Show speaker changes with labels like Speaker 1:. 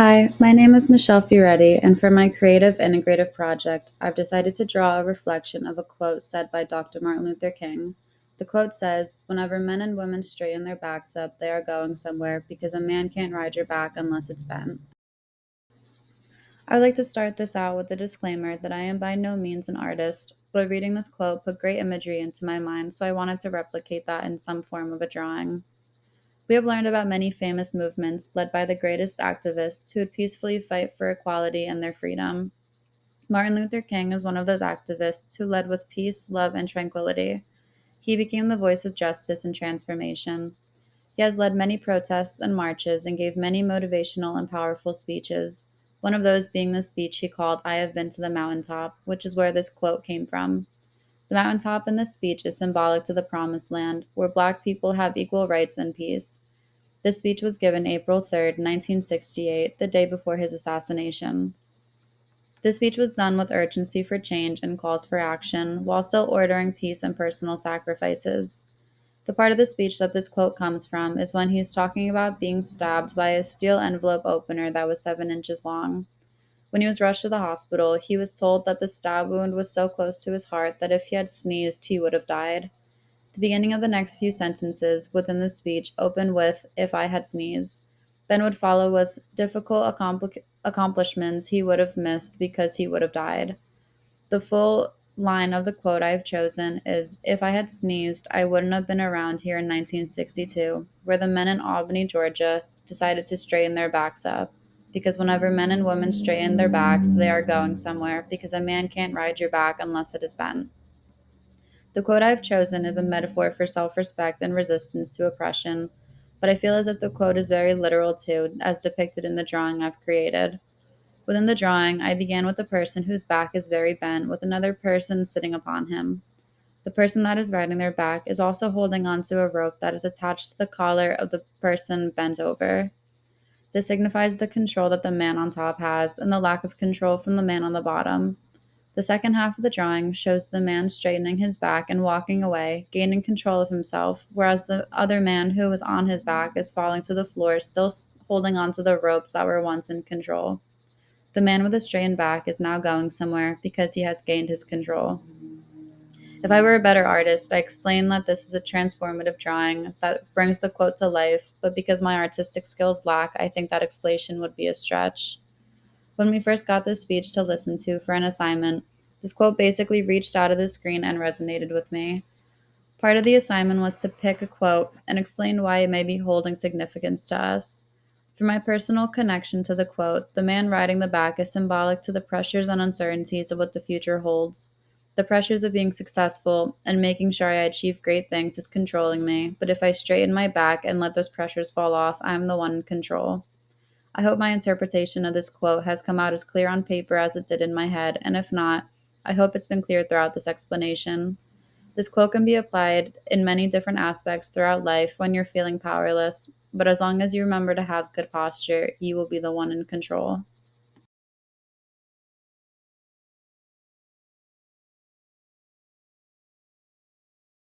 Speaker 1: Hi, my name is Michelle Fioretti, and for my creative integrative project, I've decided to draw a reflection of a quote said by Dr. Martin Luther King. The quote says, "Whenever men and women straighten their backs up, they are going somewhere because a man can't ride your back unless it's bent." I would like to start this out with a disclaimer that I am by no means an artist, but reading this quote put great imagery into my mind, so I wanted to replicate that in some form of a drawing. We have learned about many famous movements led by the greatest activists who would peacefully fight for equality and their freedom. Martin Luther King is one of those activists who led with peace, love, and tranquility. He became the voice of justice and transformation. He has led many protests and marches and gave many motivational and powerful speeches, one of those being the speech he called "I Have Been to the Mountaintop," which is where this quote came from. The mountaintop in this speech is symbolic to the Promised Land, where Black people have equal rights and peace. This speech was given April 3rd, 1968, the day before his assassination. This speech was done with urgency for change and calls for action, while still ordering peace and personal sacrifices. The part of the speech that this quote comes from is when he's talking about being stabbed by a steel envelope opener that was 7 inches long. When he was rushed to the hospital, he was told that the stab wound was so close to his heart that if he had sneezed, he would have died. The beginning of the next few sentences within the speech open with "if I had sneezed," then would follow with difficult accomplishments he would have missed because he would have died. The full line of the quote I have chosen is, "If I had sneezed, I wouldn't have been around here in 1962, where the men in Albany, Georgia, decided to straighten their backs up. Because whenever men and women straighten their backs, they are going somewhere, because a man can't ride your back unless it is bent." The quote I have chosen is a metaphor for self respect and resistance to oppression, but I feel as if the quote is very literal too, as depicted in the drawing I've created. Within the drawing, I began with a person whose back is very bent, with another person sitting upon him. The person that is riding their back is also holding onto a rope that is attached to the collar of the person bent over. This signifies the control that the man on top has and the lack of control from the man on the bottom. The second half of the drawing shows the man straightening his back and walking away, gaining control of himself, whereas the other man who was on his back is falling to the floor, still holding onto the ropes that were once in control. The man with a straightened back is now going somewhere because he has gained his control. If I were a better artist, I explain that this is a transformative drawing that brings the quote to life, but because my artistic skills lack, I think that explanation would be a stretch. When we first got this speech to listen to for an assignment, this quote basically reached out of the screen and resonated with me. Part of the assignment was to pick a quote and explain why it may be holding significance to us. For my personal connection to the quote, the man riding the back is symbolic to the pressures and uncertainties of what the future holds. The pressures of being successful and making sure I achieve great things is controlling me, but if I straighten my back and let those pressures fall off, I am the one in control. I hope my interpretation of this quote has come out as clear on paper as it did in my head, and if not, I hope it's been clear throughout this explanation. This quote can be applied in many different aspects throughout life when you're feeling powerless, but as long as you remember to have good posture, you will be the one in control.